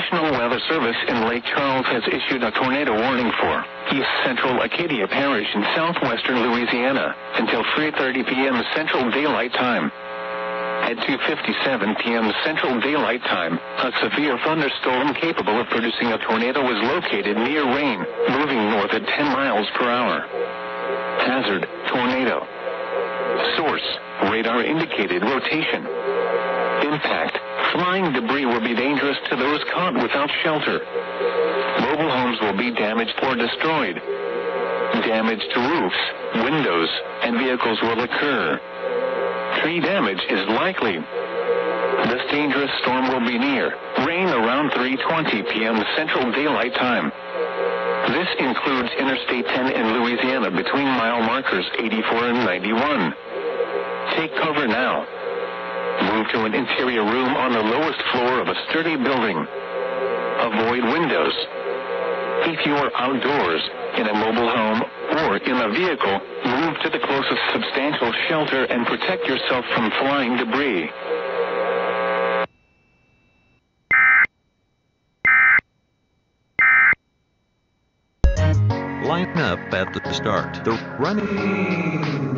National Weather Service in Lake Charles has issued a tornado warning for East Central Acadia Parish in southwestern Louisiana until 3:30 p.m. Central Daylight Time. At 2:57 p.m. Central Daylight Time, a severe thunderstorm capable of producing a tornado was located near Rayne, moving north at 10 miles per hour. Hazard, tornado. Source, radar indicated rotation. Impact, flying debris will be dangerous to those caught without shelter. Mobile homes will be damaged or destroyed. Damage to roofs, windows, and vehicles will occur. Tree damage is likely. This dangerous storm will be near Rayne around 3:20 p.m. Central Daylight Time. This includes Interstate 10 in Louisiana between mile markers 84 and 91. Take cover now. Move to an interior room on the lowest floor of a sturdy building. Avoid windows. If you are outdoors, in a mobile home, or in a vehicle, move to the closest substantial shelter and protect yourself from flying debris. Line up at the start. The running